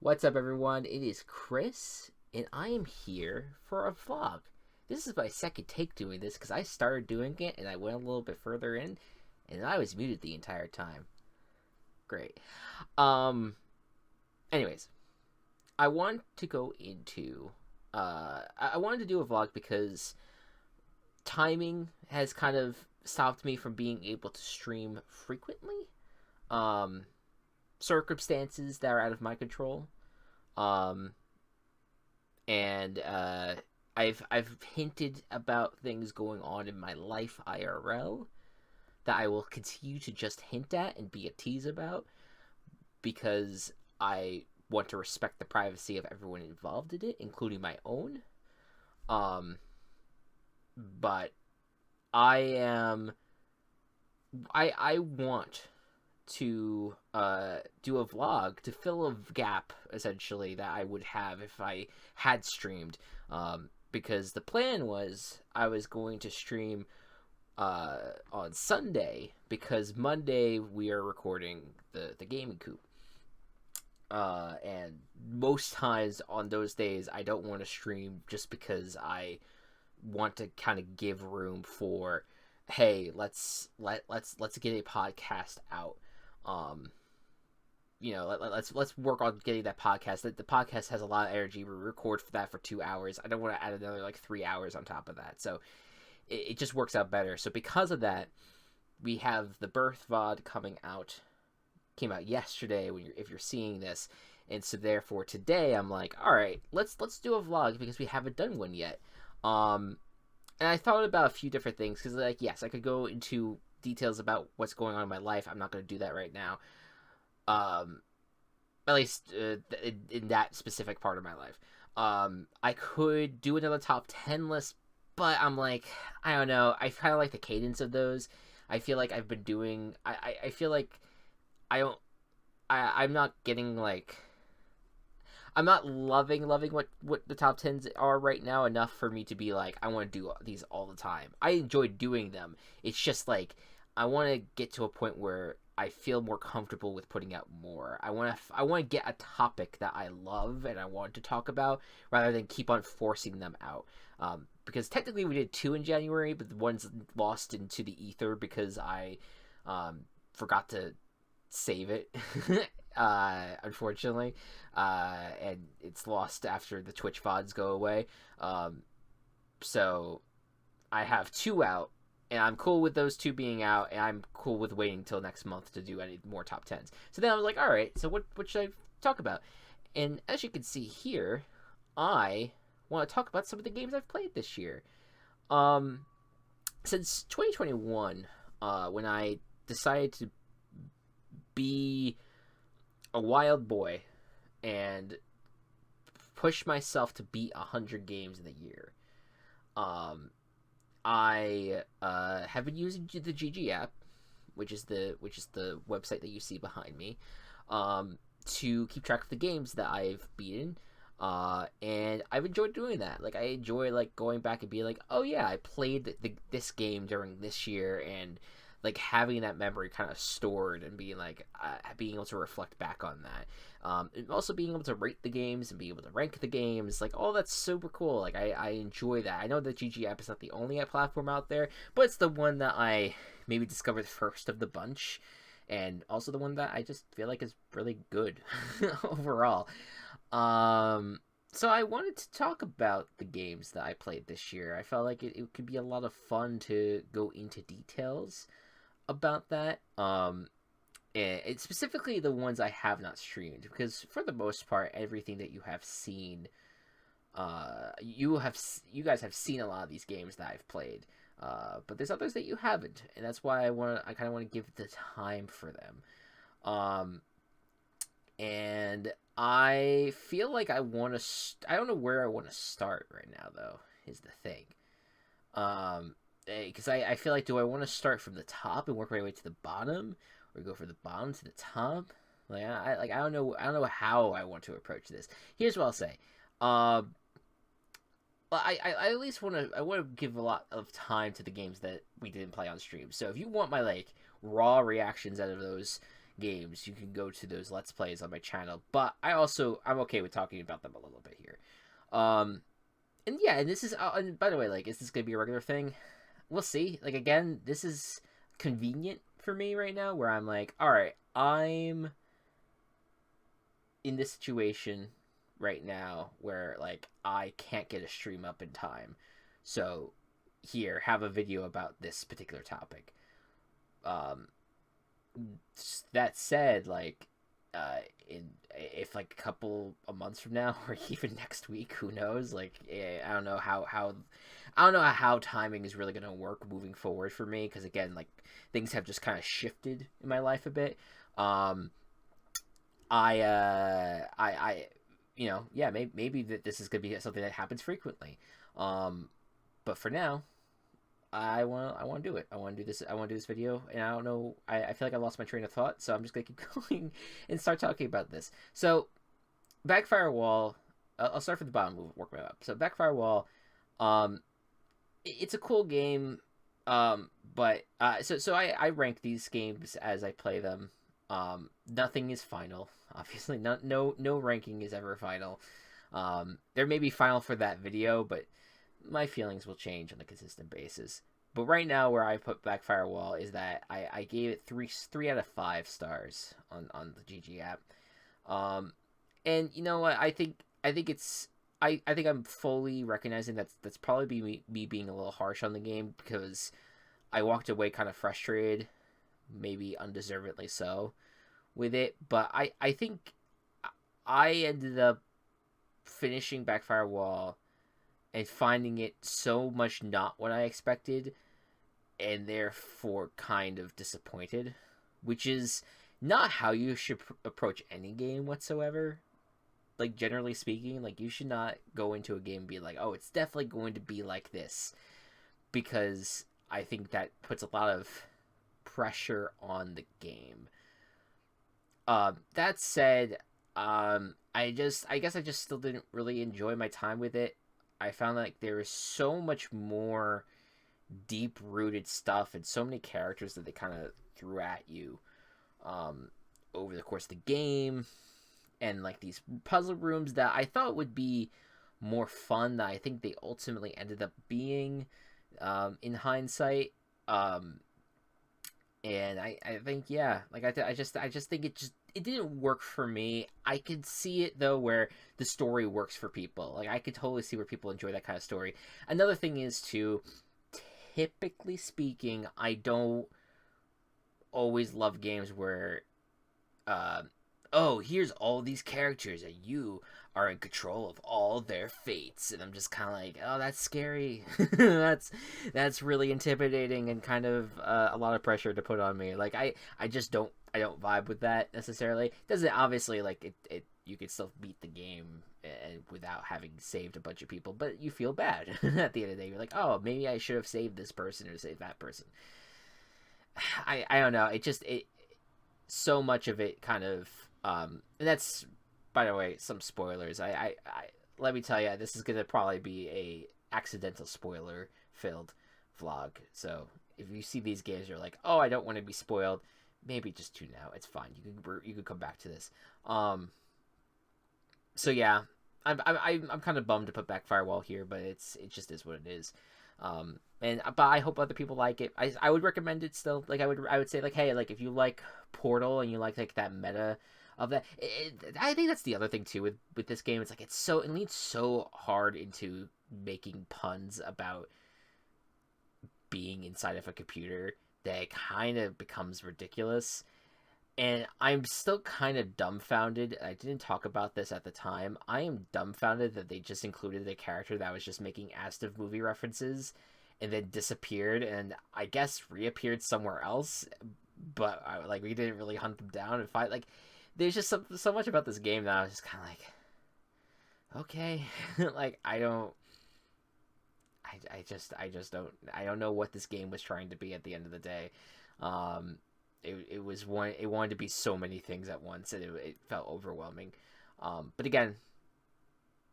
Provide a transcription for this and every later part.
What's up, everyone? It is Chris, and I am here for a vlog. This is my second take doing this because I started doing it and I went a little bit further in, and I was muted the entire time. Great. Um. Anyways, I want to go into. I wanted to do a vlog because timing has kind of stopped me from being able to stream frequently. Um, Circumstances that are out of my control. Um, and I've hinted about things going on in my life IRL that I will continue to just hint at and be a tease about because I want to respect the privacy of everyone involved in it, including my own. Um, but I am I want to do a vlog to fill a gap essentially that I would have if I had streamed, because the plan was I was going to stream on Sunday because Monday we are recording the gaming coop, and most times on those days I don't want to stream just because I want to kind of give room for, hey, let's get a podcast out. um let's work on getting that podcast. The podcast has a lot of energy. We record for that for 2 hours. I don't want to add another like 3 hours on top of that, so it just works out better. So because of that, we have the birth VOD came out yesterday when if you're seeing this, and so therefore today I'm like, all right, let's do a vlog because we haven't done one yet. And I thought about a few different things because, like, yes, I could go into details about what's going on in my life. I'm not going to do that right now. At least in that specific part of my life. I could do another top 10 list, but I'm like, I don't know. I kind of like the cadence of those. I feel like I've been doing. I feel like I don't. I'm not getting like. I'm not loving what the top 10s are right now enough for me to be like, I want to do these all the time. I enjoy doing them. It's just like I want to get to a point where I feel more comfortable with putting out more. I want to get a topic that I love and I want to talk about rather than keep on forcing them out. Because technically we did 2 in January, but the one's lost into the ether because I forgot to save it. Unfortunately, and it's lost after the Twitch VODs go away. So I have 2 out, and I'm cool with those 2 being out, and I'm cool with waiting until next month to do any more top 10s. So then I was like, all right, so what should I talk about? And as you can see here, I want to talk about some of the games I've played this year. Since 2021, when I decided to be a wild boy and push myself to beat 100 games in a year. I have been using the GG app, which is the website that you see behind me, to keep track of the games that I've beaten. And I've enjoyed doing that. Like, I enjoy like going back and being like, oh yeah, I played this game during this year, and like having that memory kind of stored and being like being able to reflect back on that, and also being able to rate the games and be able to rank the games, like, oh, that's super cool. Like, I enjoy that. I know the GG app is not the only app platform out there, but it's the one that I maybe discovered first of the bunch, and also the one that I just feel like is really good overall. So I wanted to talk about the games that I played this year. I felt like it could be a lot of fun to go into details about that. And it's specifically the ones I have not streamed, because for the most part, everything that you have seen, you guys have seen a lot of these games that I've played. But there's others that you haven't, and that's why I kind of want to give the time for them. And I feel like I want to. I don't know where I want to start right now, though. Is the thing. Because I feel like, do I want to start from the top and work my way to the bottom, or go from the bottom to the top? Like, I don't know how I want to approach this. Here's what I'll say. I at least want to give a lot of time to the games that we didn't play on stream. So if you want my like raw reactions out of those games, you can go to those Let's Plays on my channel. But I'm okay with talking about them a little bit here. And yeah, and this is and by the way, like, is this gonna be a regular thing? We'll see. Like, again, this is convenient for me right now, where I'm like, all right, I'm in this situation right now where like I can't get a stream up in time, so here, have a video about this particular topic. Um, that said, like, in if like a couple of months from now or even next week, who knows? Like, I don't know how I don't know how timing is really gonna work moving forward for me, because again, like, things have just kind of shifted in my life a bit. Um, I yeah, maybe that this is gonna be something that happens frequently. Um, but for now, I want to do it. I want to do this. I want to do this video, and I don't know. I feel like I lost my train of thought, so I'm just gonna keep going and start talking about this. So, Backfire Wall. I'll start from the bottom, work my way up. So, Backfire Wall. Um, it's a cool game. But so I rank these games as I play them. Nothing is final. Obviously, no ranking is ever final. There may be final for that video, but my feelings will change on a consistent basis. But right now, where I put Backfire Wall is that I gave it three out of 5 stars on the GG app. And you know what? I think I'm fully recognizing that's probably me being a little harsh on the game, because I walked away kind of frustrated, maybe undeservedly so, with it. But I think I ended up finishing Backfire Wall and finding it so much not what I expected, and therefore kind of disappointed, which is not how you should approach any game whatsoever. Like, generally speaking, like, you should not go into a game and be like, oh, it's definitely going to be like this, because I think that puts a lot of pressure on the game. That said, I guess I just still didn't really enjoy my time with it. I found like there is so much more deep rooted stuff and so many characters that they kind of threw at you over the course of the game, and like these puzzle rooms that I thought would be more fun that I think they ultimately ended up being, in hindsight. And I think, yeah, like I just think it didn't work for me. I could see it though where the story works for people. Like, I could totally see where people enjoy that kind of story. Another thing is too, typically speaking, I don't always love games where oh, here's all these characters and you are in control of all their fates, and I'm just kind of like, oh, that's scary. that's really intimidating and kind of a lot of pressure to put on me. Like, I just don't vibe with that necessarily. Doesn't obviously, like, it you could still beat the game without having saved a bunch of people, but you feel bad at the end of the day. You're like, oh, maybe I should have saved this person or saved that person. I don't know. It so much of it kind of and that's, by the way, some spoilers. I let me tell you, this is gonna probably be a accidental spoiler filled vlog. So if you see these games, you're like, oh, I don't want to be spoiled, maybe just tune out. It's fine. You can come back to this. So yeah, I'm kind of bummed to put Backfire Wall here, but it just is what it is. But I hope other people like it. I would recommend it still. Like, I would say, like, hey, like, if you like Portal and you like that meta of that, I think that's the other thing too with this game. It's like, it leans so hard into making puns about being inside of a computer that it kind of becomes ridiculous. And I'm still kind of dumbfounded. I didn't talk about this at the time. I am dumbfounded that they just included a character that was just making Astiv movie references and then disappeared and I guess reappeared somewhere else. But like, we didn't really hunt them down and fight. Like, there's just so much about this game that I was just kind of like, okay. Like, I don't know what this game was trying to be at the end of the day. It wanted to be so many things at once, and it felt overwhelming. But again,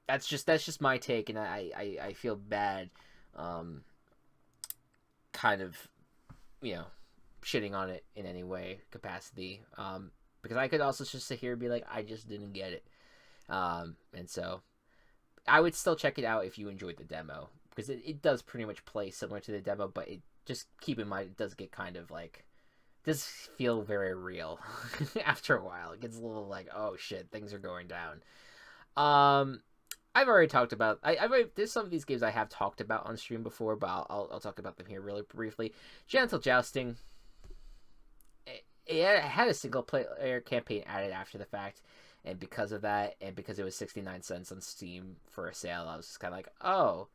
that's just my take, and I feel bad, kind of, shitting on it in any way capacity. Because I could also just sit here and be like, I just didn't get it. And so I would still check it out if you enjoyed the demo, because it does pretty much play similar to the demo, but it just keep in mind it does get kind of like, does feel very real after a while. It gets a little like, oh shit, things are going down. I've already talked about. There's some of these games I have talked about on stream before, but I'll talk about them here really briefly. Gentle Jousting. It had a single player campaign added after the fact, and because of that, and because it was 69 cents on Steam for a sale, I was just kind of like, oh,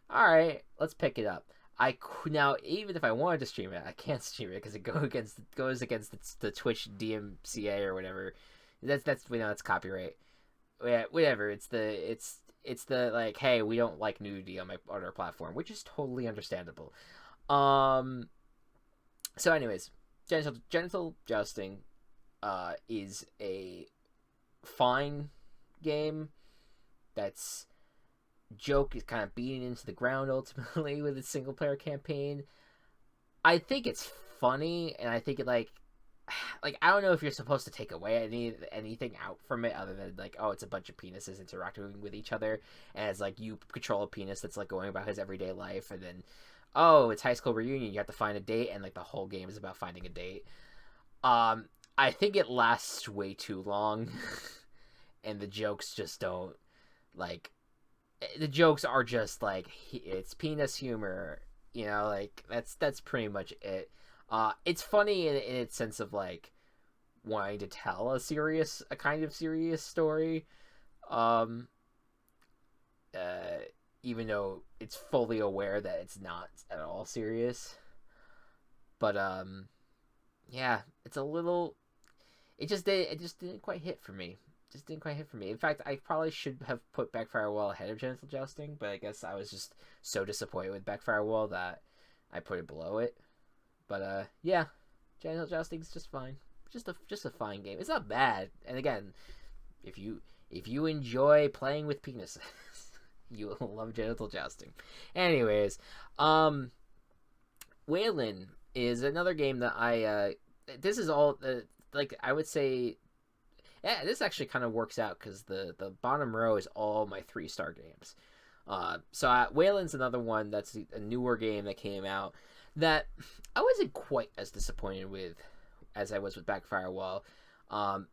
all right, let's pick it up. Now, even if I wanted to stream it, I can't stream it because it goes against the Twitch DMCA or whatever. That's we know that's copyright. Yeah, whatever. It's the like, hey, we don't like nudity on our platform, which is totally understandable. So anyways, Genital Jousting is a fine game that's joke is kind of beating into the ground ultimately with its single player campaign. I think it's funny, and I think it like I don't know if you're supposed to take away anything out from it other than like, oh, it's a bunch of penises interacting with each other, and it's like you control a penis that's like going about his everyday life, and then oh, it's high school reunion, you have to find a date, and like the whole game is about finding a date. I think it lasts way too long and the jokes just don't like, the jokes are just like, it's penis humor, you know, like that's pretty much it. It's funny in its sense of like wanting to tell a kind of serious story, even though it's fully aware that it's not at all serious. But yeah, it's a little. It just didn't quite hit for me. In fact, I probably should have put Backfire Wall ahead of Genital Jousting, but I guess I was just so disappointed with Backfire Wall that I put it below it. But yeah, Genital Jousting's just fine. Just a fine game. It's not bad. And again, if you enjoy playing with penises, you will love Genital Jousting. Anyways, Waylon is another game that this is all like I would say. Yeah, this actually kind of works out because the bottom row is all my 3-star games. So Waylon's another one that's a newer game that came out that I wasn't quite as disappointed with as I was with Backfire Wall.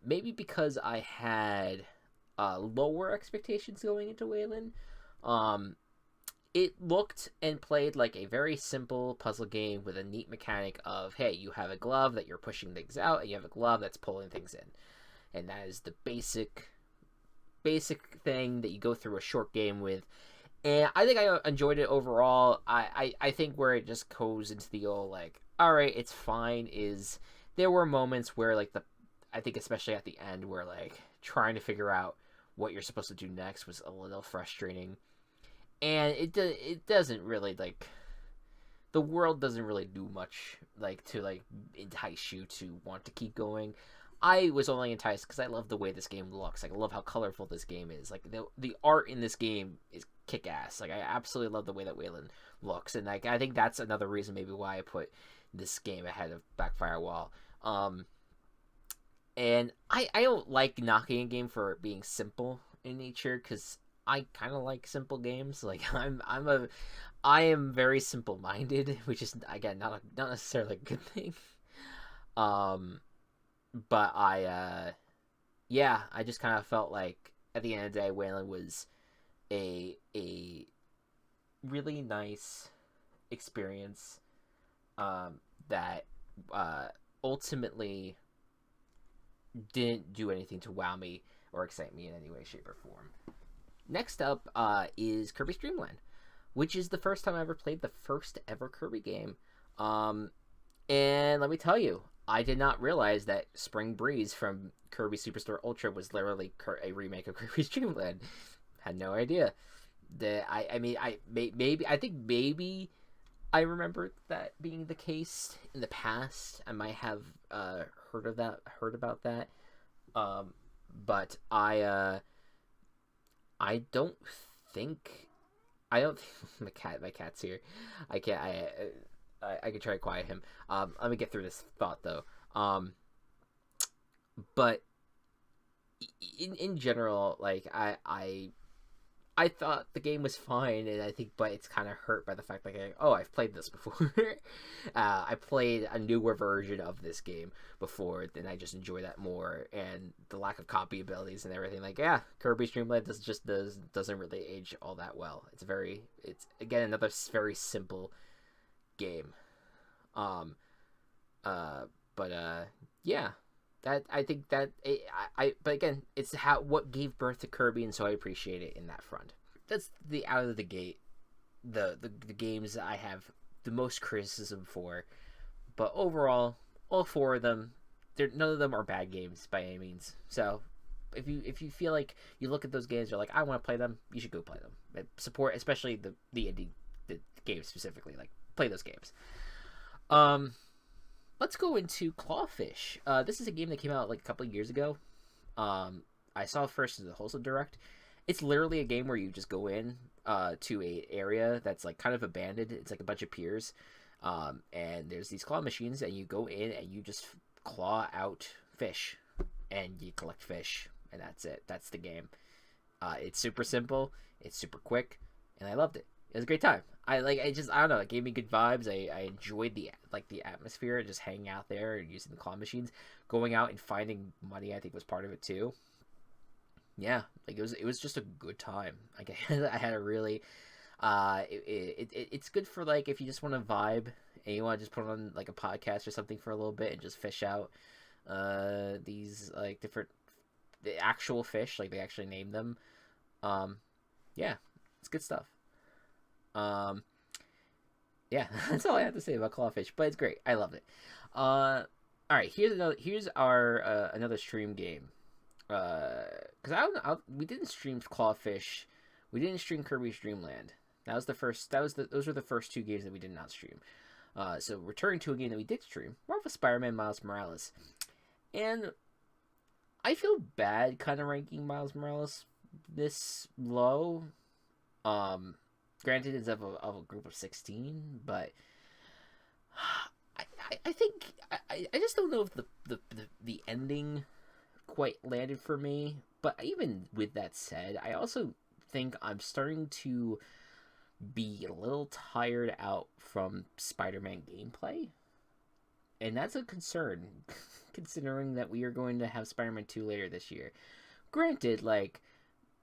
Maybe because I had lower expectations going into Waylon. It looked and played like a very simple puzzle game with a neat mechanic of, hey, you have a glove that you're pushing things out, and you have a glove that's pulling things in. And that is the basic thing that you go through a short game with. And I think I enjoyed it overall. I think where it just goes into the old, like, all right, it's fine, is there were moments where, like, I think especially at the end, where, like, trying to figure out what you're supposed to do next was a little frustrating. And it doesn't really, like, the world doesn't really do much, like, to, like, entice you to want to keep going. I was only enticed because I love the way this game looks. Like, I love how colorful this game is. Like, the art in this game is kick-ass. Like, I absolutely love the way that Waylon looks. And, like, I think that's another reason maybe why I put this game ahead of Backfire Wall. And I don't like knocking a game for it being simple in nature, because I kind of like simple games. Like, I am very simple-minded, which is, again, not necessarily a good thing. But I just kind of felt like at the end of the day, Waylon was a really nice experience that ultimately didn't do anything to wow me or excite me in any way, shape, or form. Next up is Kirby's Dream Land, which is the first time I ever played the first ever Kirby game. And let me tell you, I did not realize that Spring Breeze from Kirby Superstar Ultra was literally a remake of Kirby's Dream Land. Had no idea. I think maybe I remember that being the case in the past. I might have heard about that. But I don't think my cat's here. I could try to quiet him. Let me get through this thought though. But in general, like I thought the game was fine, and I think, but it's kind of hurt by the fact that, like, oh, I've played this before. I played a newer version of this game before, and I just enjoy that more. And the lack of copy abilities and everything, like, yeah, Kirby's Dream Land doesn't really age all that well. It's again another very simple game. Um, but yeah. That I think that but again, it's what gave birth to Kirby, and so I appreciate it in that front. That's the out of the gate, the games I have the most criticism for, but overall, all four of them, none of them are bad games by any means. So if you feel like you look at those games, you're like, I want to play them, you should go play them. Support, especially the indie the games specifically, like play those games. Let's go into Clawfish. This is a game that came out like a couple of years ago. I saw it first in the Wholesome Direct. It's literally a game where you just go in to a area that's like kind of abandoned. It's like a bunch of piers, and there's these claw machines, and you go in and you just claw out fish, and you collect fish, and that's it. That's the game. It's super simple. It's super quick, and I loved it. It was a great time. I don't know. It gave me good vibes. I enjoyed the atmosphere, just hanging out there and using the claw machines. Going out and finding money, I think, was part of it too. Yeah, like it was just a good time. Like I had a really, it's good for like if you just want to vibe and you want to just put on like a podcast or something for a little bit and just fish out, these like the actual fish, like they actually name them. Yeah, it's good stuff. Yeah, that's all I have to say about Clawfish, but it's great. I love it. All right, here's our another stream game. Because we didn't stream Clawfish, we didn't stream Kirby's Dream Land. Those were the first two games that we did not stream. So returning to a game that we did stream, Marvel Spider-Man Miles Morales, and I feel bad kind of ranking Miles Morales this low. Granted, it's of a group of 16, but I think I just don't know if the ending quite landed for me. But even with that said, I also think I'm starting to be a little tired out from Spider-Man gameplay, and that's a concern, considering that we are going to have Spider-Man 2 later this year. Granted, like,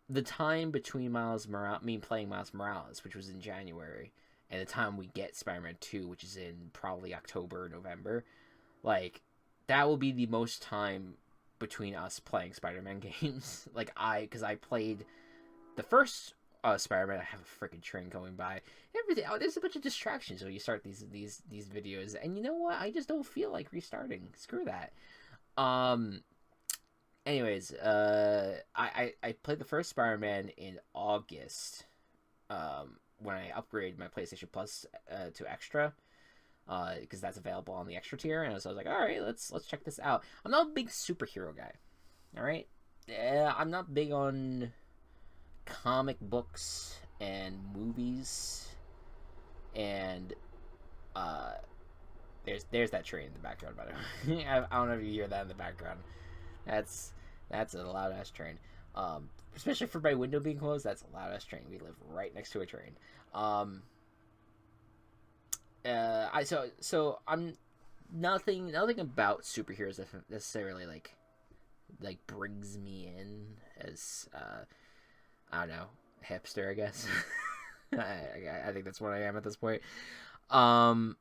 the time between me playing Miles Morales, which was in January, and the time we get Spider-Man 2, which is in probably October or November, like, that will be the most time between us playing Spider-Man games. Like, because I played the first Spider-Man, I have a freaking train going by. Everything. Oh, there's a bunch of distractions when you start these videos, and you know what? I just don't feel like restarting. Screw that. Anyways, I played the first Spider-Man in August, when I upgraded my PlayStation Plus to Extra, because that's available on the Extra tier, and so I was like, all right, let's check this out. I'm not a big superhero guy, all right. I'm not big on comic books and movies, and there's that train in the background, by the way. I don't know if you hear that in the background. That's a loud ass train. Especially for my window being closed, that's a loud ass train. We live right next to a train. So I'm nothing about superheroes that necessarily like brings me in as I don't know, hipster, I guess. I think that's what I am at this point. But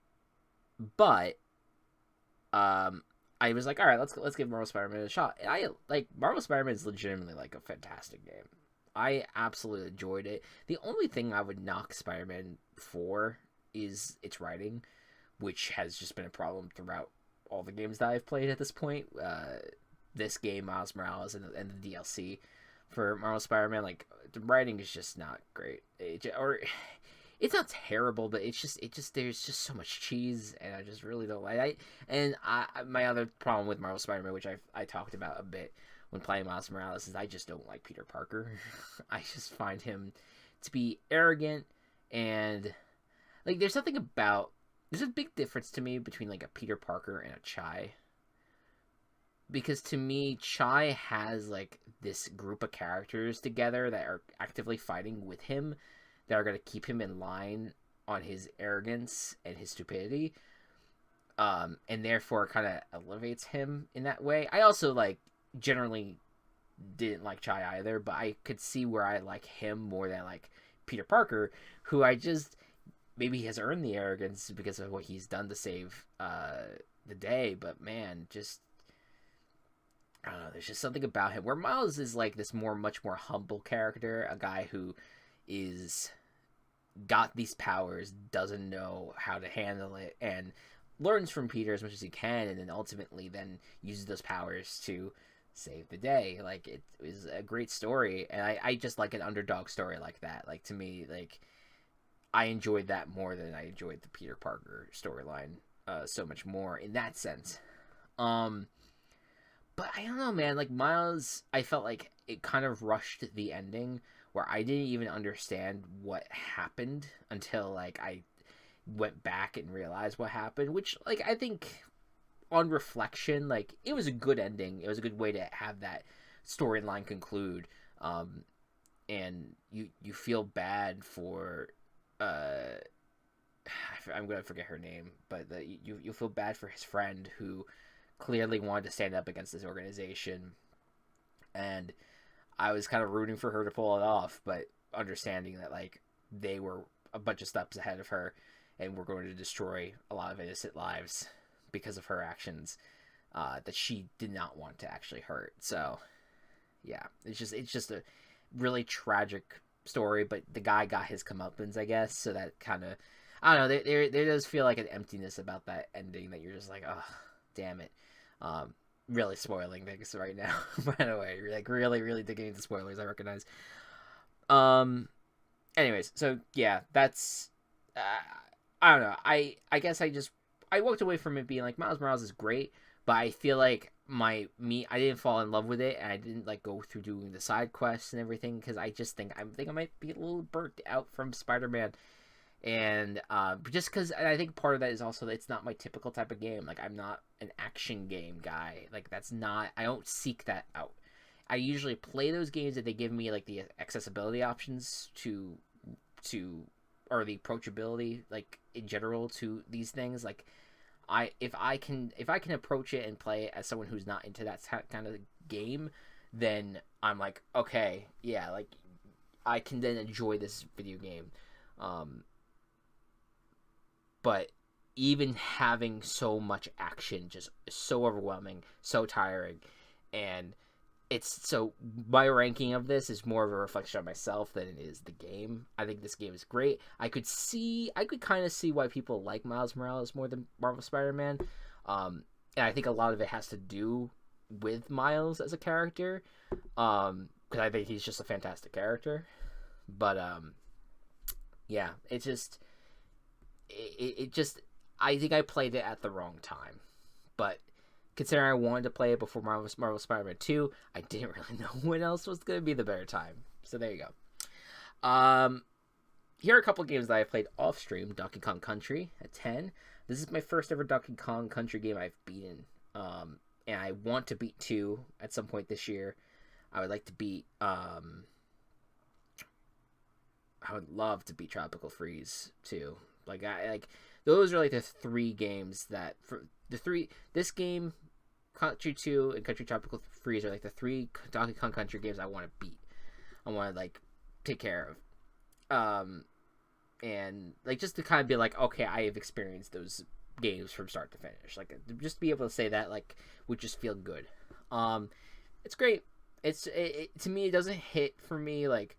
I was like, all right, let's give Marvel Spider-Man a shot. And I like Marvel Spider-Man is legitimately like a fantastic game. I absolutely enjoyed it. The only thing I would knock Spider-Man for is its writing, which has just been a problem throughout all the games that I've played at this point. This game, Miles Morales, and the DLC for Marvel Spider-Man, like the writing is just not great. It's not terrible, but it's just there's just so much cheese, and I just really don't like it. My other problem with Marvel Spider-Man, which I talked about a bit when playing Miles Morales, is I just don't like Peter Parker. I just find him to be arrogant, and like there's something about there's a big difference to me between like a Peter Parker and a Chai, because to me Chai has like this group of characters together that are actively fighting with him, that are going to keep him in line on his arrogance and his stupidity, and therefore kind of elevates him in that way. I also like generally didn't like Chai either, but I could see where I like him more than like Peter Parker, who I just, maybe he has earned the arrogance because of what he's done to save the day, but man, just I don't know. There's just something about him where Miles is like this much more humble character, a guy who is got these powers, doesn't know how to handle it, and learns from Peter as much as he can, and then ultimately then uses those powers to save the day. Like, it was a great story, and I just like an underdog story like that. Like, to me, like, I enjoyed that more than I enjoyed the Peter Parker storyline so much more in that sense. But I don't know, man. Like, Miles, I felt like it kind of rushed the ending where I didn't even understand what happened until, like, I went back and realized what happened, which, like, I think on reflection, like, it was a good ending. It was a good way to have that storyline conclude. And you feel bad for, I'm going to forget her name, but you feel bad for his friend who clearly wanted to stand up against this organization, and I was kind of rooting for her to pull it off, but understanding that like they were a bunch of steps ahead of her and were going to destroy a lot of innocent lives because of her actions that she did not want to actually hurt. So yeah, it's just a really tragic story, but the guy got his comeuppance, I guess, so that kind of, I don't know, there does feel like an emptiness about that ending that you're just like, oh, damn it. Really spoiling things right now. By the way, you're like really digging into spoilers, I recognize. Anyways, so yeah, that's I don't know. I guess I walked away from it being like Miles Morales is great, but I feel like I didn't fall in love with it, and I didn't like go through doing the side quests and everything, because I just think I might be a little burnt out from Spider-Man. And just because I think part of that is also that it's not my typical type of game. Like, I'm not an action game guy. Like, that's not, I don't seek that out. I usually play those games that they give me like the accessibility options to or the approachability, like, in general, to these things. Like, if I can approach it and play it as someone who's not into that kind of game, then I'm like, okay, yeah, like, I can then enjoy this video game. But even having so much action just is so overwhelming, so tiring, and it's so, my ranking of this is more of a reflection on myself than it is the game. I think this game is great. I could kind of see why people like Miles Morales more than Marvel Spider-Man, and I think a lot of it has to do with Miles as a character, because I think he's just a fantastic character. But yeah, it's just. It just, I think I played it at the wrong time, but considering I wanted to play it before Marvel Spider-Man 2, I didn't really know when else was going to be the better time. So there you go. Here are a couple of games that I played off stream. Donkey Kong Country at 10. This is my first ever Donkey Kong Country game I've beaten, and I want to beat 2 at some point this year. I would like to beat I would love to beat Tropical Freeze too. Like, those are like the 3 games that, for the 3, this game, Country 2, and Country Tropical Freeze are like the 3 Donkey Kong Country games I want to beat. I want to like take care of, and like just to kind of be like, okay, I have experienced those games from start to finish. Like, just be able to say that, like, would just feel good. It's great. It to me, it doesn't hit for me like.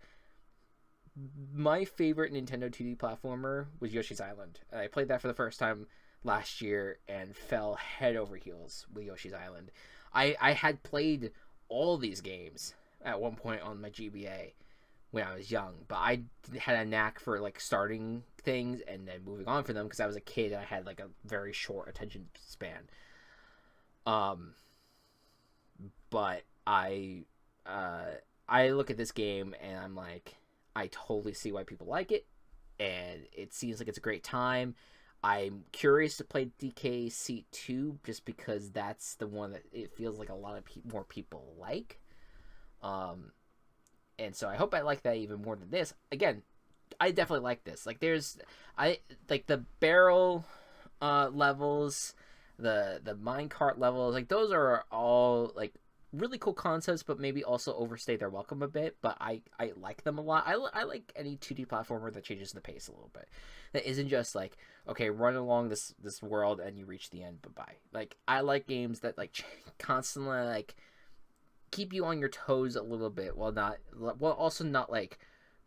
My favorite Nintendo 2D platformer was Yoshi's Island. I played that for the first time last year and fell head over heels with Yoshi's Island. I had played all these games at one point on my GBA when I was young, but I had a knack for like starting things and then moving on from them because I was a kid and I had like a very short attention span. But I look at this game and I'm like, I totally see why people like it, and it seems like it's a great time. I'm curious to play DKC2 just because that's the one that it feels like a lot of more people like. Um, and so I hope I like that even more than this. Again, I definitely like this. Like I like the barrel levels, the minecart levels. Like those are all like really cool concepts, but maybe also overstay their welcome a bit. But I like them a lot. I like any 2D platformer that changes the pace a little bit. That isn't just like, okay, run along this world and you reach the end. Bye bye. Like I like games that like constantly like keep you on your toes a little bit while also not like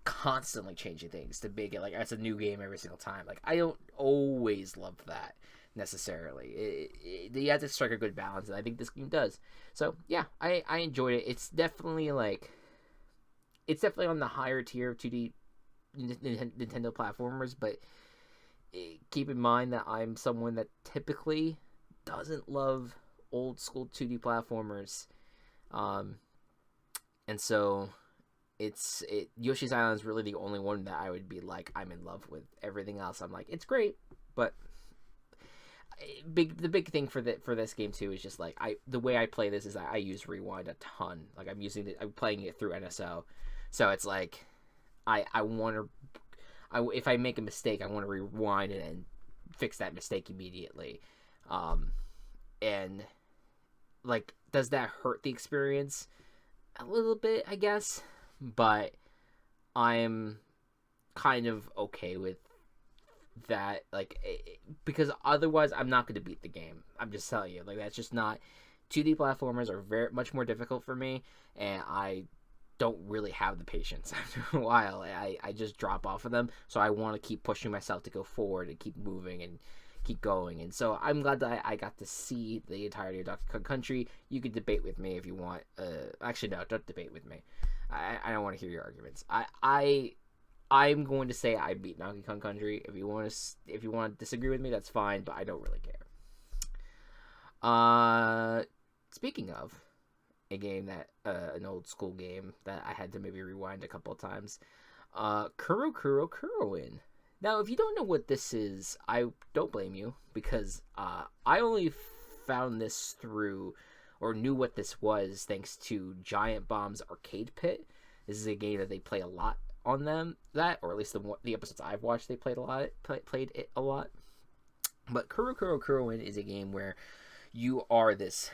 constantly changing things to make it like it's a new game every single time. Like I don't always love that necessarily. You have to strike a good balance, and I think this game does. So yeah, I enjoyed it. It's definitely on the higher tier of 2D Nintendo platformers, but keep in mind that I'm someone that typically doesn't love old school 2D platformers, and so Yoshi's Island is really the only one that I would be like I'm in love with. Everything else I'm like it's great, but the big thing for this game too is just like the way I play this is I use rewind a ton. Like I'm playing it through NSO, so it's like I want to if I make a mistake I want to rewind it and fix that mistake immediately, and like does that hurt the experience a little bit, I guess, but I'm kind of okay with that, like, because otherwise I'm not going to beat the game. I'm just telling you, like, that's just not. 2D platformers are very much more difficult for me, and I don't really have the patience after a while. I just drop off of them, so I want to keep pushing myself to go forward and keep moving and keep going. And so I'm glad that I got to see the entirety of Donkey Kong Country. You can debate with me if you want. Actually, no, don't debate with me. I don't want to hear your arguments. I'm going to say I beat Donkey Kong Country. If you want to disagree with me, that's fine, but I don't really care. Speaking of a game that an old school game that I had to maybe rewind a couple of times, Kuro Kuro Kuroin. Now, if you don't know what this is, I don't blame you, because I only found this through, or knew what this was, thanks to Giant Bomb's Arcade Pit. This is a game that they play a lot on or at least the episodes I've watched, they played it a lot. But Kuro Kuro Kuroin is a game where you are this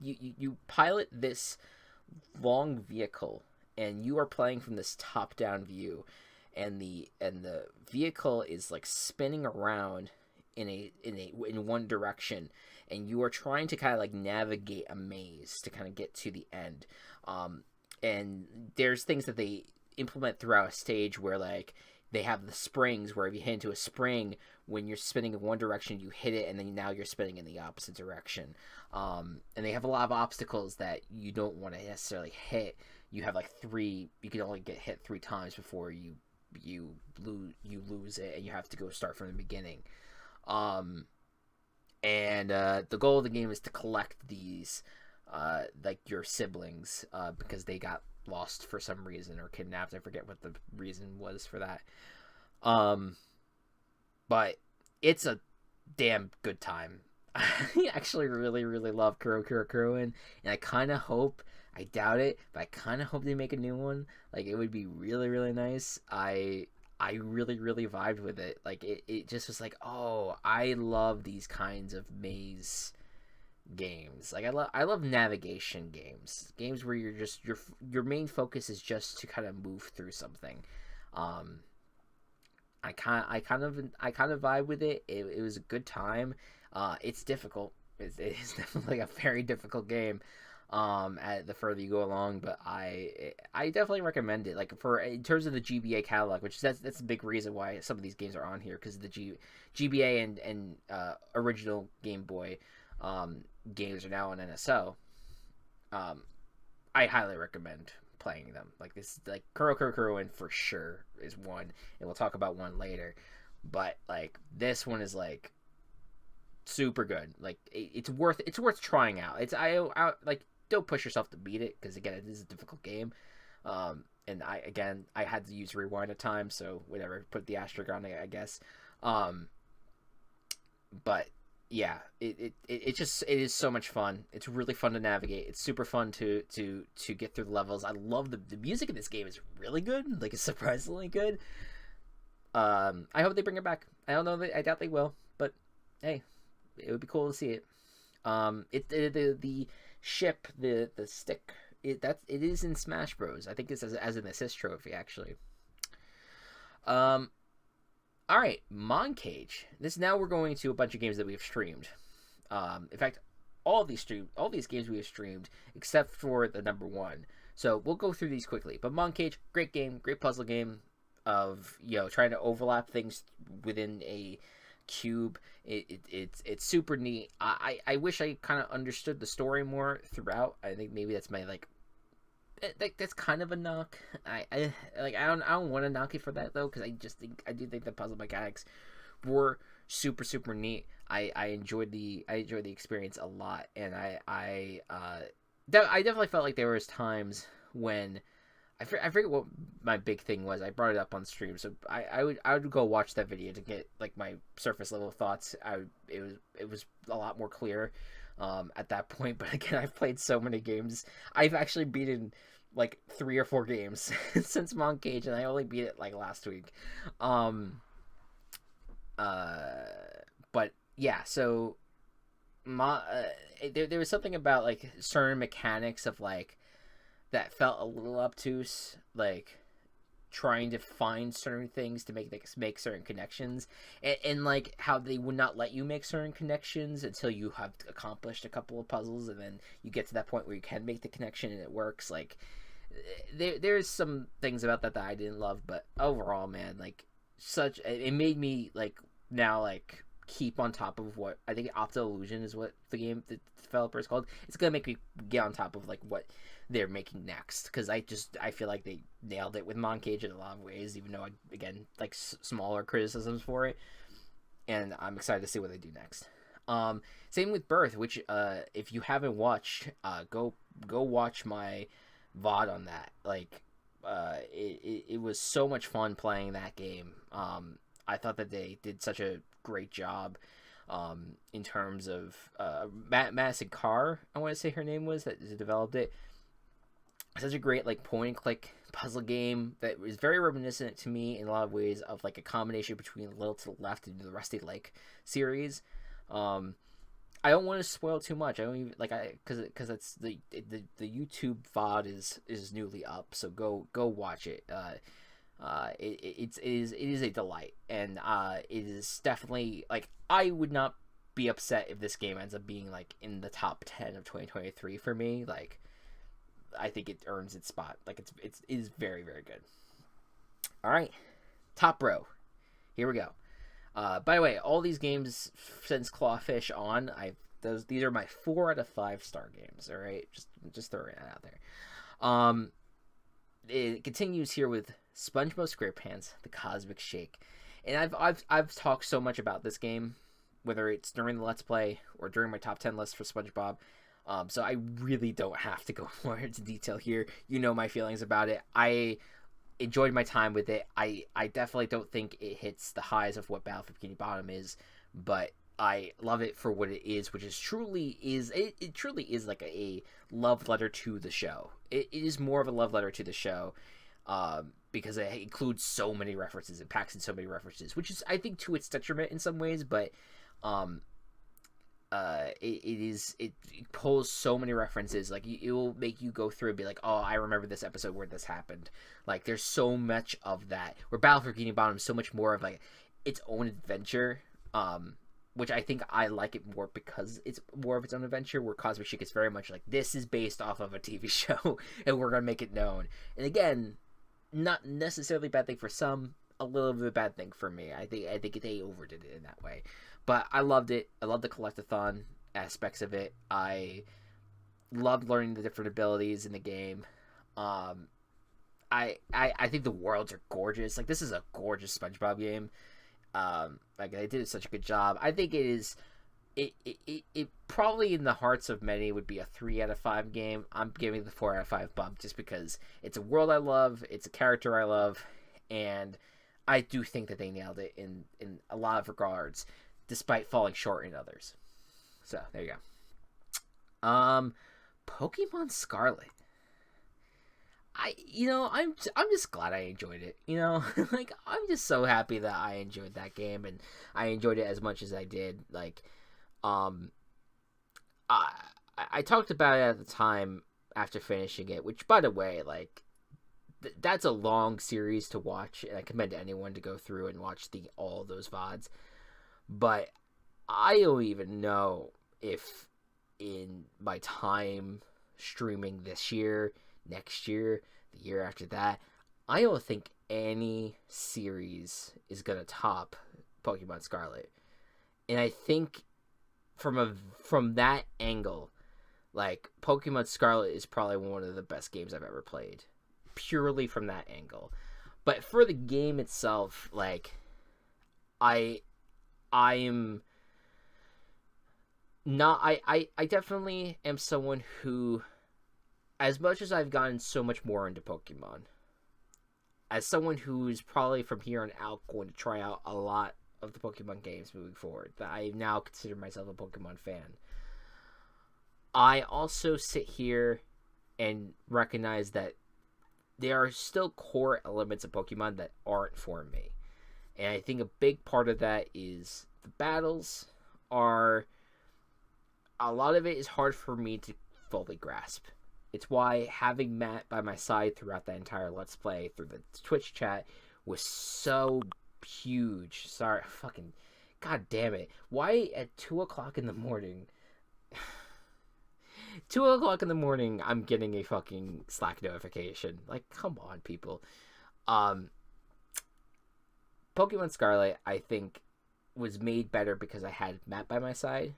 you pilot this long vehicle, and you are playing from this top-down view, and the vehicle is like spinning around in one direction, and you are trying to kind of like navigate a maze to kind of get to the end. And there's things that they implement throughout a stage where like they have the springs where if you hit into a spring, when you're spinning in one direction, you hit it, and then now you're spinning in the opposite direction. And they have a lot of obstacles that you don't want to necessarily hit. You have like you can only get hit 3 times before you lose it, and you have to go start from the beginning. And the goal of the game is to collect these, like your siblings, because they got lost for some reason or kidnapped. I forget what the reason was for that. But it's a damn good time. I actually really, really love Kuro Kuro Kuroin, and I kind of hope, I doubt it, but I kind of hope they make a new one. Like, it would be really, really nice. I really, really vibed with it. Like, it just was like, oh, I love these kinds of maze games. Like, I love navigation games where you're just your main focus is just to kind of move through something. I kind of vibe with it. It was a good time. It's difficult. It's definitely a very difficult game. At the further you go along, but I definitely recommend it. Like, in terms of the GBA catalog, which that's a big reason why some of these games are on here, because the GBA and original Game Boy games are now on NSO. I highly recommend playing them. Like, this, like, Kuro Kuro Kuroin for sure is one, and we'll talk about one later. But like, this one is like super good. Like, it's worth trying out. I like, don't push yourself to beat it, because again, it is a difficult game. And I had to use rewind at times, so whatever, put the asterisk on it, I guess. Um, but yeah, it is so much fun. It's really fun to navigate. It's super fun to get through the levels. I love the music in this game is really good. Like, it's surprisingly good. I hope they bring it back. I don't know. I doubt they will, but hey, it would be cool to see it. The ship, the stick, it is in Smash Bros. I think it's as an assist trophy actually. Um, all right, Moncage. This now we're going to a bunch of games that we have streamed. In fact, all these games we have streamed except for the number one. So we'll go through these quickly. But Moncage, great game, great puzzle game of trying to overlap things within a cube. It's super neat. I wish I kind of understood the story more throughout. I think maybe that's my that's kind of a knock. I don't want to knock it for that though, because I do think the puzzle mechanics were super neat. I enjoyed the experience a lot, and I definitely felt like there was times when I forget what my big thing was. I brought it up on stream, so I would go watch that video to get like my surface level thoughts. It was a lot more clear at that point. But again, I've played so many games. I've actually beaten like 3 or 4 games since Moncage, and I only beat it like last week. But yeah, so there was something about like certain mechanics of like that felt a little obtuse, like trying to find certain things to make certain connections, and like how they would not let you make certain connections until you have accomplished a couple of puzzles, and then you get to that point where you can make the connection and it works. Like there's some things about that I didn't love, but overall, man, like it made me like now like keep on top of what I think Opto Illusion is what the developer is called. It's gonna make me get on top of like what they're making next, because I feel like they nailed it with Moncage in a lot of ways, even though again like smaller criticisms for it, and I'm excited to see what they do next. Same with Birth, which if you haven't watched, go watch my VOD on that. Like it was so much fun playing that game. I thought that they did such a great job in terms of Madison Carr, I want to say her name was, that developed it. Such a great like point and click puzzle game that was very reminiscent to me in a lot of ways of like a combination between Little to the Left and the Rusty Lake series. I don't want to spoil too much. I don't even because it's the YouTube VOD is newly up, so go watch it. It is a delight, and it is definitely like I would not be upset if this game ends up being like in the top 10 of 2023 for me. Like I think it earns its spot. Like it is very good. All right, top row. Here we go. By the way, all these games since Clawfish on, these are my 4 out of 5 star games. All right, just throwing it out there. It continues here with SpongeBob SquarePants: The Cosmic Shake, and I've talked so much about this game, whether it's during the Let's Play or during my top 10 list for SpongeBob. So I really don't have to go more into detail here. You know my feelings about it. I enjoyed my time with it. I definitely don't think it hits the highs of what Battle for Bikini Bottom is, but I love it for what it is, which is truly like a love letter to the show. It is more of a love letter to the show, because it includes so many references. It packs in so many references, which is I think to its detriment in some ways, but it pulls so many references. Like it will make you go through and be like, oh, I remember this episode where this happened. Like there's so much of that, where Battle for Bikini Bottom is so much more of like its own adventure, which I think I like it more because it's more of its own adventure, where Cosmic Chic is very much like, this is based off of a TV show and we're gonna make it known. And again, not necessarily a bad thing for some, a little bit of a bad thing for me. I think they overdid it in that way. But I loved it. I loved the collectathon aspects of it. I loved learning the different abilities in the game. I think the worlds are gorgeous. Like this is a gorgeous SpongeBob game. Like they did such a good job. I think it is. It probably in the hearts of many would be a 3 out of 5 game. I'm giving the 4 out of 5 bump just because it's a world I love, it's a character I love, and I do think that they nailed it in a lot of regards, despite falling short in others. So there you go. Pokemon Scarlet. I'm just glad I enjoyed it. Like I'm just so happy that I enjoyed that game and I enjoyed it as much as I did. Like, I I talked about it at the time after finishing it, which by the way, like that's a long series to watch, and I commend anyone to go through and watch all those VODs. But I don't even know if in my time streaming this year, next year, the year after that, I don't think any series is gonna top Pokemon Scarlet. And I think from that angle, like Pokemon Scarlet is probably one of the best games I've ever played, purely from that angle. But for the game itself, like I am not I definitely am someone who, as much as I've gotten so much more into Pokemon, as someone who's probably from here on out going to try out a lot of the Pokemon games moving forward, that I now consider myself a Pokemon fan, I also sit here and recognize that there are still core elements of Pokemon that aren't for me. And I think a big part of that is the battles are... A lot of it is hard for me to fully grasp. It's why having Matt by my side throughout that entire Let's Play, through the Twitch chat, was so huge. Sorry, fucking... God damn it. Why at 2 o'clock in the morning... 2 o'clock in the morning, I'm getting a fucking Slack notification. Like, come on, people. Pokemon Scarlet, I think, was made better because I had Matt by my side.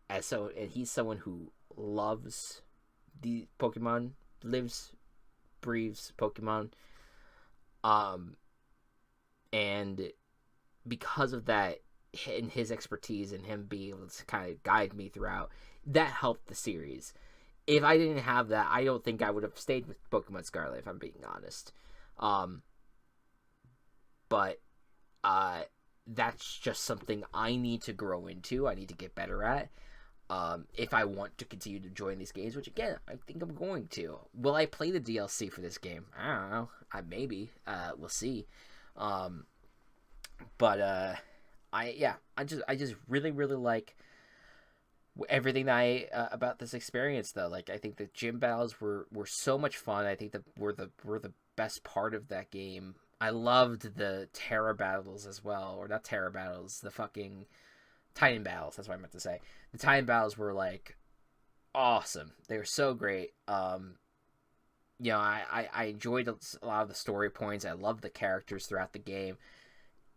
And he's someone who loves the Pokemon, lives, breathes Pokemon. And because of that, and his expertise and him being able to kind of guide me throughout, that helped the series. If I didn't have that, I don't think I would have stayed with Pokemon Scarlet, if I'm being honest. But that's just something I need to grow into. I need to get better at. If I want to continue to join these games, which again, I think I'm going to. Will I play the DLC for this game? I don't know. Maybe. We'll see. But I just really, really like everything that about this experience, though. Like, I think the gym battles were so much fun. I think that were the best part of that game. I loved the Terra battles as well, or not Terra battles, the fucking Titan battles. That's what I meant to say. The Titan battles were like awesome. They were so great. I enjoyed a lot of the story points. I loved the characters throughout the game.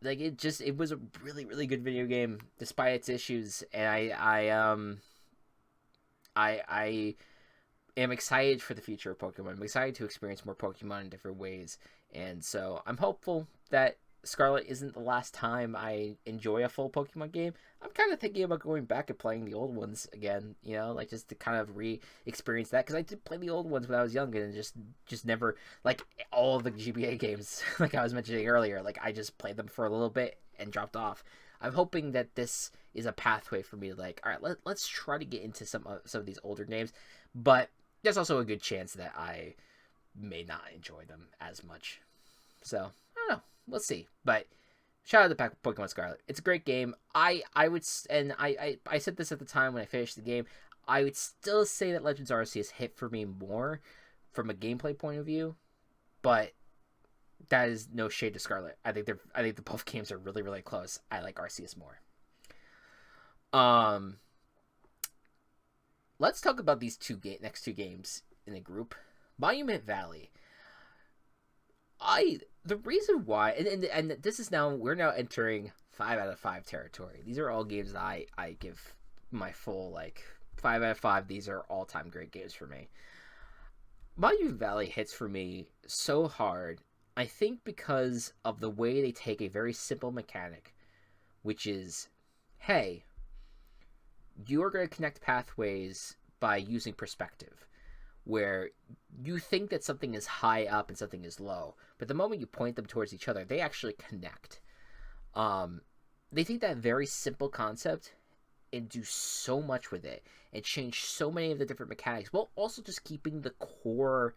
Like, it was a really, really good video game despite its issues, and I am excited for the future of Pokemon. I'm excited to experience more Pokemon in different ways, and so I'm hopeful that Scarlet isn't the last time I enjoy a full Pokemon game. I'm kind of thinking about going back and playing the old ones again, like just to kind of re-experience that, because I did play the old ones when I was young and just never, like all of the GBA games, like I was mentioning earlier, like I just played them for a little bit and dropped off. I'm hoping that this is a pathway for me to, like, all right, let's try to get into some of these older games, but there's also a good chance that I may not enjoy them as much. So, I don't know. We'll see. But shout out to Pokemon Scarlet. It's a great game. I said this at the time when I finished the game. I would still say that Legends Arceus hit for me more from a gameplay point of view, but that is no shade to Scarlet. I think the both games are really, really close. I like Arceus more. Let's talk about these next two games in the group. Monument Valley. The reason why, and this is now, we're now entering 5 out of 5 territory. These are all games that I give my full, like, 5 out of 5. These are all-time great games for me. Monument Valley hits for me so hard, I think because of the way they take a very simple mechanic, which is, hey, you are going to connect pathways by using perspective. where you think that something is high up and something is low, but the moment you point them towards each other, they actually connect. Um, they take that very simple concept and do so much with it and change so many of the different mechanics, while also just keeping the core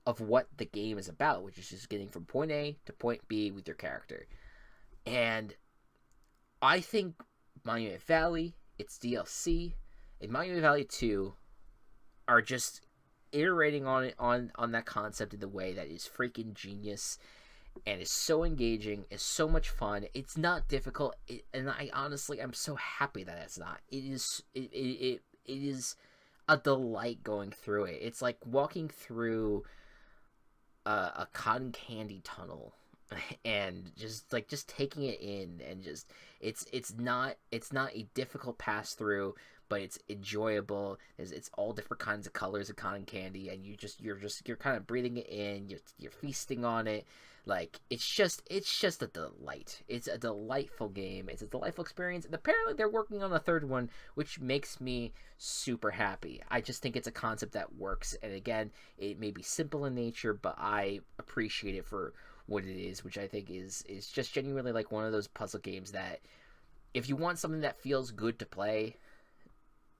of what the game is about, which is just getting from point A to point B with your character. And I think Monument Valley, its DLC, and Monument Valley 2 are just iterating on it on that concept in the way that is freaking genius and is so engaging, is so much fun. It's not difficult, and I honestly I'm so happy that it's not. It is a delight going through it. It's like walking through a cotton candy tunnel and just taking it in, and just it's not a difficult pass through, but it's enjoyable. It's all different kinds of colors of cotton candy, and you're kind of breathing it in, you're feasting on it. Like it's just a delight. It's a delightful game. It's a delightful experience. And apparently they're working on a third one, which makes me super happy. I just think it's a concept that works. And again, it may be simple in nature, but I appreciate it for what it is, which I think is just genuinely like one of those puzzle games that if you want something that feels good to play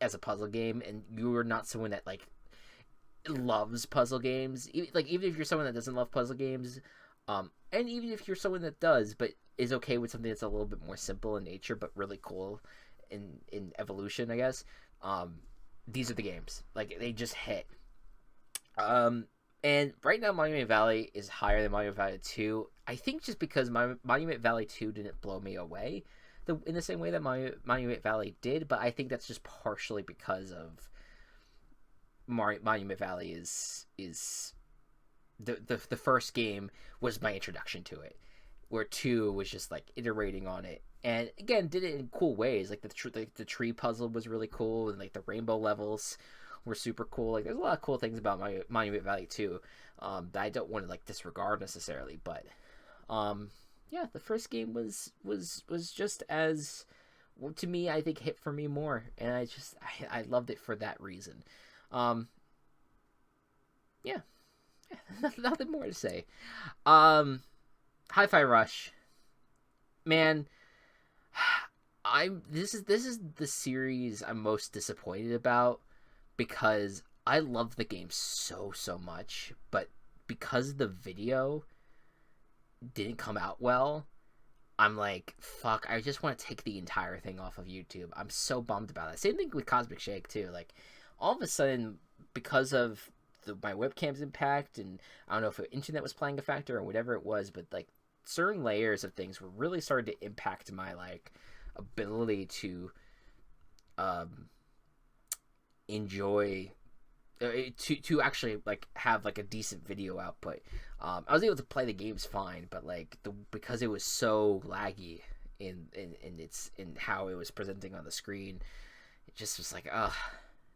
as a puzzle game, and you're not someone that like loves puzzle games, like even if you're someone that doesn't love puzzle games, and even if you're someone that does, but is okay with something that's a little bit more simple in nature, but really cool in evolution, I guess, these are the games. Like, they just hit. And right now, Monument Valley is higher than Monument Valley 2. I think just because Monument Valley 2 didn't blow me away in the same way that Monument Valley did, but I think that's just partially because of Monument Valley is the first game was my introduction to it, where 2 was just like iterating on it, and again did it in cool ways. Like the tree puzzle was really cool, and like the rainbow levels were super cool. Like there's a lot of cool things about my Monument Valley 2 that I don't want to like disregard necessarily, but yeah, the first game was just as, well, to me, I think hit for me more, and I loved it for that reason. Yeah. Nothing more to say. Hi-Fi Rush, man. This is the series I'm most disappointed about, because I love the game so much, but because the video didn't come out well, I'm like, fuck, I just want to take the entire thing off of YouTube. I'm so bummed about it. Same thing with Cosmic Shake too. Like, all of a sudden, because of my webcam's impact, and I don't know if the internet was playing a factor or whatever it was, but like certain layers of things were really starting to impact my like ability to enjoy to actually like have like a decent video output. I was able to play the games fine, but like because it was so laggy in how it was presenting on the screen, it just was like, ugh,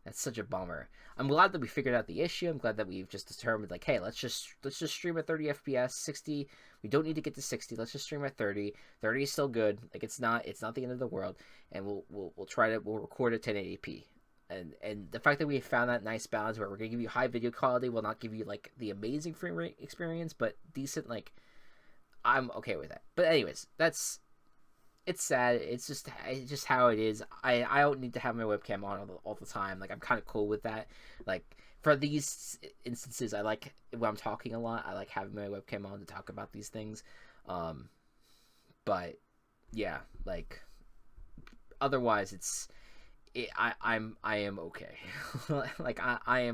that's such a bummer. I'm glad that we figured out the issue. I'm glad that we've just determined, like, hey, let's just stream at 30 FPS, 60. We don't need to get to 60. Let's just stream at 30. 30 is still good. Like, it's not the end of the world. And we'll record at 1080p. And the fact that we found that nice balance where we're gonna give you high video quality, will not give you like the amazing frame rate experience, but decent. Like, I'm okay with that. But anyways, it's sad. It's just how it is. I don't need to have my webcam on all the time. Like, I'm kind of cool with that. Like, for these instances, I like when I'm talking a lot, I like having my webcam on to talk about these things. But yeah, like, otherwise I am okay. Like, I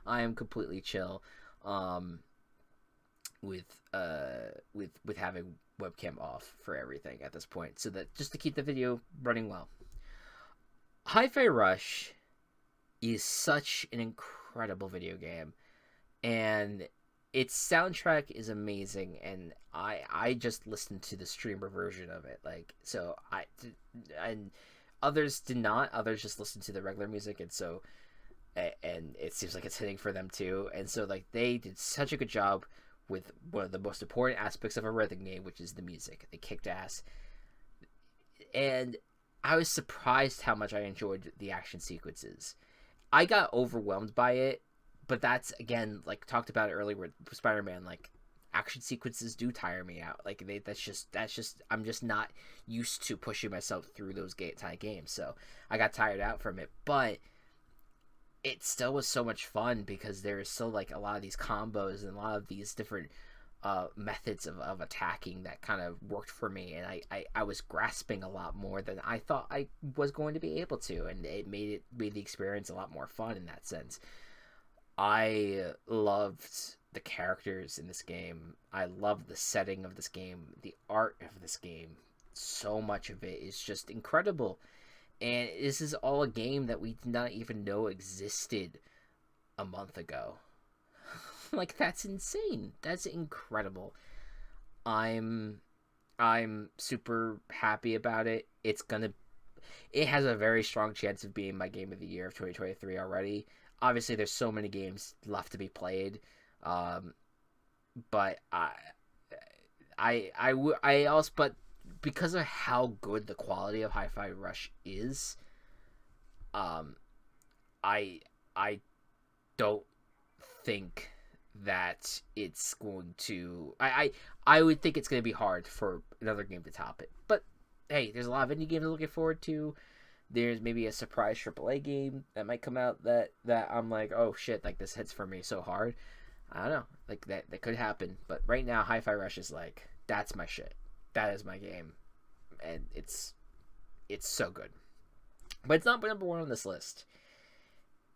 am completely chill with having webcam off for everything at this point, so that just to keep the video running well. Hi-Fi Rush is such an incredible video game, and its soundtrack is amazing, and I just listened to the streamer version of it. Like, so and others did not. Others just listened to the regular music, and so and it seems like it's hitting for them too. And so, like, they did such a good job with one of the most important aspects of a rhythm game, which is the music. They kicked ass. And I was surprised how much I enjoyed the action sequences. I got overwhelmed by it, but that's again like talked about it earlier with Spider-Man. Like action sequences do tire me out. Like that's just I'm just not used to pushing myself through those type games. So I got tired out from it, but it still was so much fun because there's still like a lot of these combos and a lot of these different methods of attacking that kind of worked for me, and I was grasping a lot more than I thought I was going to be able to, and it made the experience a lot more fun in that sense. I loved the characters in this game. I love the setting of this game, the art of this game. So much of it is just incredible. And this is all a game that we did not even know existed a month ago. Like that's insane. That's incredible. I'm I'm super happy about it. It has a very strong chance of being my game of the year of 2023 already. Obviously there's so many games left to be played. Um but I also but because of how good the quality of Hi-Fi Rush is, um I I don't think that it's going to I would think it's going to be hard for another game to top it. But hey, there's a lot of indie games I'm looking forward to. There's maybe a surprise AAA game that might come out that I'm like, oh shit, like this hits for me so hard. I don't know, like that could happen. But right now, Hi-Fi Rush is like that's my shit. That is my game, and it's so good. But it's not number one on this list.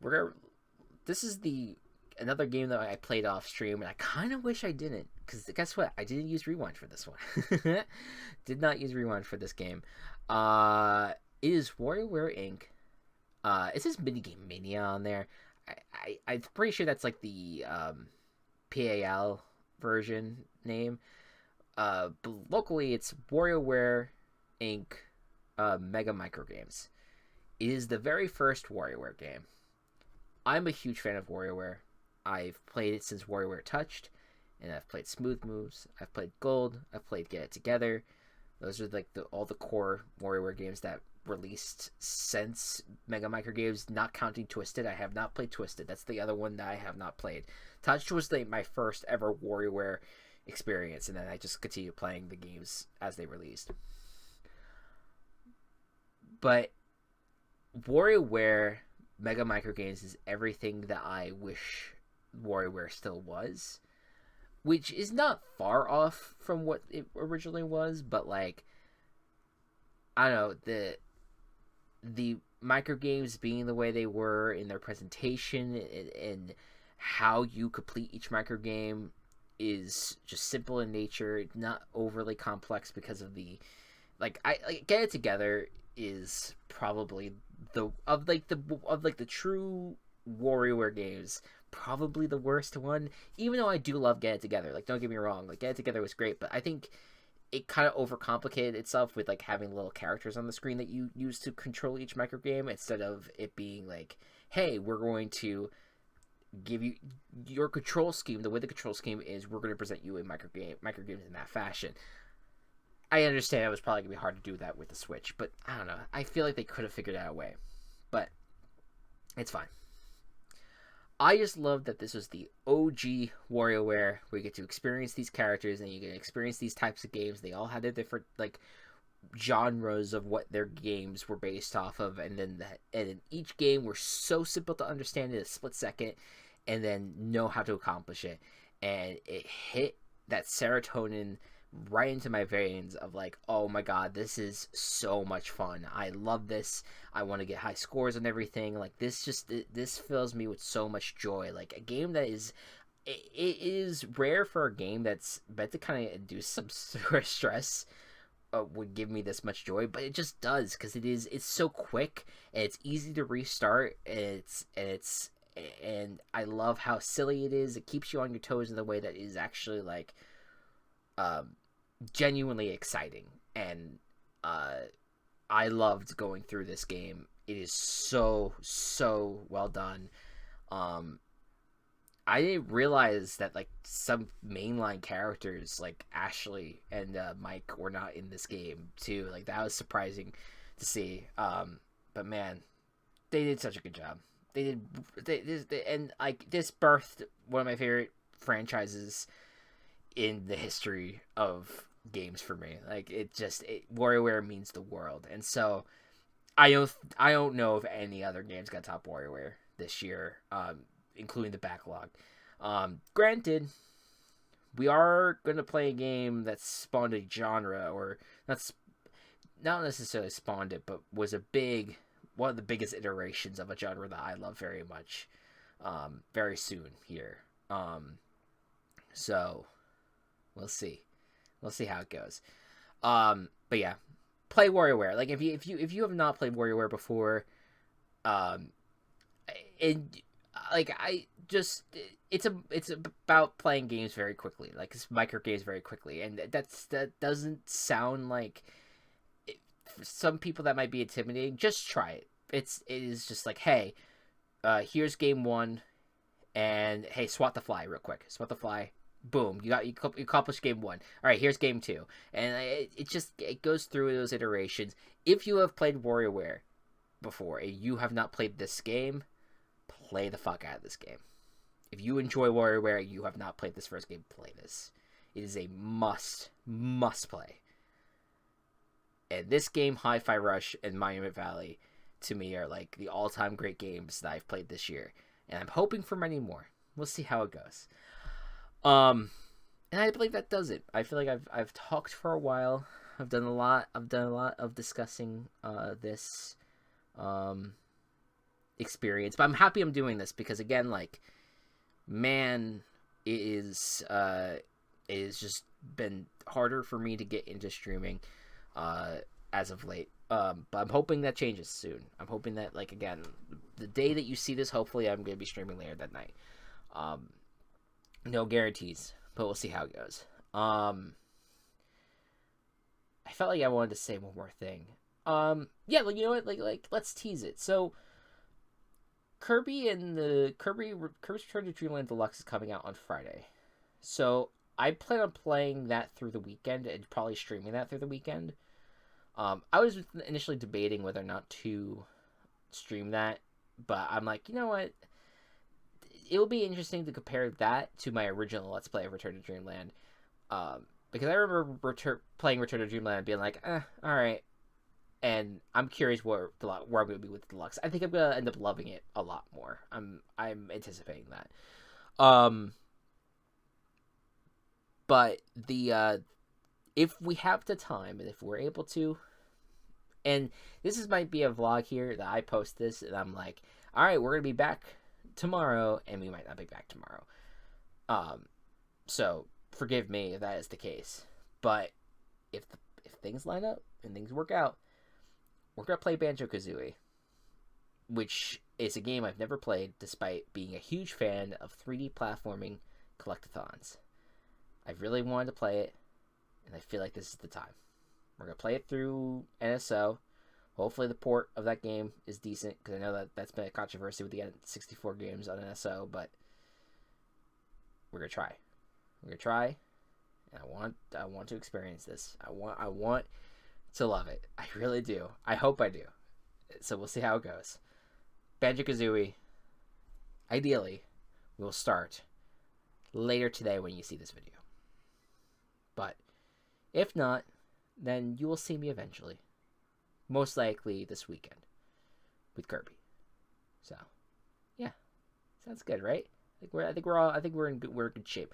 We're gonna, this is the another game that I played off stream, and I kind of wish I didn't, because guess what? I didn't use Rewind for this one. Did not use Rewind for this game. It is WarioWare Inc. It says Minigame Mania on there. I'm pretty sure that's like the PAL version name. But locally, it's WarioWare Inc. Mega Micro Games. It is the very first WarioWare game. I'm a huge fan of WarioWare. I've played it since WarioWare Touched, and I've played Smooth Moves. I've played Gold. I've played Get It Together. Those are like all the core WarioWare games that released since Mega Micro Games, not counting Twisted. I have not played Twisted. That's the other one that I have not played. Touched was my first ever WarioWare experience, and then I just continued playing the games as they released. But WarioWare Mega Micro Games is everything that I wish WarioWare still was, which is not far off from what it originally was, but like I don't know, the micro games being the way they were in their presentation and how you complete each micro game is just simple in nature, not overly complex because of the Get It Together is probably the true WarioWare games, probably the worst one. Even though I do love Get It Together, like don't get me wrong, like Get It Together was great, but I think it kind of overcomplicated itself with like having little characters on the screen that you use to control each micro game instead of it being like, hey, we're going to give you your control scheme. The way the control scheme is, we're going to present you a micro games in that fashion. I understand it was probably going to be hard to do that with the Switch, but I don't know. I feel like they could have figured out a way, but it's fine. I just love that this was the OG WarioWare, where you get to experience these characters and you get to experience these types of games. They all had their different like genres of what their games were based off of, and then each game were so simple to understand in a split second, and then know how to accomplish it. And it hit that serotonin right into my veins of like, oh my god, this is so much fun. I love this. I want to get high scores on everything. Like this fills me with so much joy. Like a game that is it is rare for a game that's meant to kind of induce some sort of stress would give me this much joy, but it just does, because it's so quick and it's easy to restart, and I love how silly it is. It keeps you on your toes in a way that is actually like genuinely exciting, and I loved going through this game. It is so well done. I didn't realize that like some mainline characters like Ashley and Mike were not in this game too. Like that was surprising to see. But man, they did such a good job. and like this birthed one of my favorite franchises in the history of games for me. Like WarioWare means the world, and so I don't know if any other games got top WarioWare this year, including the backlog. Granted, we are going to play a game that spawned a genre, or that's not necessarily spawned it, but was one of the biggest iterations of a genre that I love very much, very soon here. So we'll see how it goes. But yeah, play WarioWare. Like if you have not played WarioWare before, and like it's about playing games very quickly, like it's micro games very quickly, and that doesn't sound like for some people that might be intimidating. Just try it. It is just like, hey, here's game one, and hey, swat the fly real quick. Swat the fly. Boom, you accomplished game one. All right, here's game two, and it goes through those iterations. If you have played WarioWare before and you have not played this game, play the fuck out of this game. If you enjoy WarioWare and you have not played this first game, play this. It is a must play. And this game, Hi-Fi Rush and Monument Valley, to me are like the all-time great games that I've played this year, and I'm hoping for many more. We'll see how it goes. And I believe that does it. I feel like I've talked for a while. I've done a lot of discussing this experience, but I'm happy I'm doing this because, again, like, man, it is just been harder for me to get into streaming as of late. But I'm hoping that changes soon. I'm hoping that, like, again, the day that you see this, hopefully I'm going to be streaming later that night. No guarantees, but we'll see how it goes. I felt like I wanted to say one more thing. Yeah, like, you know what? Like let's tease it. So, Kirby's Return to Dreamland Deluxe is coming out on Friday. So, I plan on playing that through the weekend and probably streaming that through the weekend. I was initially debating whether or not to stream that, but I'm like, you know what? It will be interesting to compare that to my original Let's Play of Return to Dreamland. Because I remember playing Return to Dreamland and being like, alright. And I'm curious where I'm going to be with the Deluxe. I think I'm going to end up loving it a lot more. I'm anticipating that. But if we have the time and if we're able to, and might be a vlog here that I post this and I'm like, alright, we're going to be back tomorrow, and we might not be back tomorrow. So forgive me if that is the case. But if things line up and things work out, we're gonna play Banjo-Kazooie, which is a game I've never played, despite being a huge fan of 3D platforming collectathons. I really wanted to play it, and I feel like this is the time. We're gonna play it through NSO. Hopefully the port of that game is decent, because I know that's been a controversy with the N64 games on NSO, but we're going to try. We're going to try, and I want to experience this. I want to love it. I really do. I hope I do. So we'll see how it goes. Banjo-Kazooie, ideally, will start later today when you see this video. But if not, then you will see me eventually. Most likely this weekend with Kirby. So, yeah, sounds good, right? I think we're in good shape,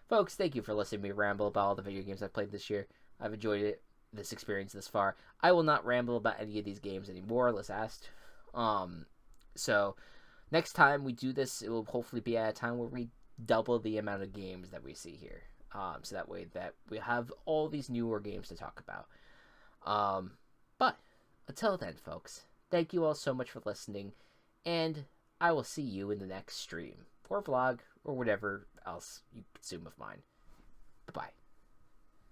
folks. Thank you for listening to me ramble about all the video games I've played this year. I've enjoyed this experience this far. I will not ramble about any of these games anymore, unless asked. So next time we do this, it will hopefully be at a time where we double the amount of games that we see here. So that way that we have all these newer games to talk about. But until then, folks, thank you all so much for listening, and I will see you in the next stream, or vlog, or whatever else you consume of mine. Bye-bye.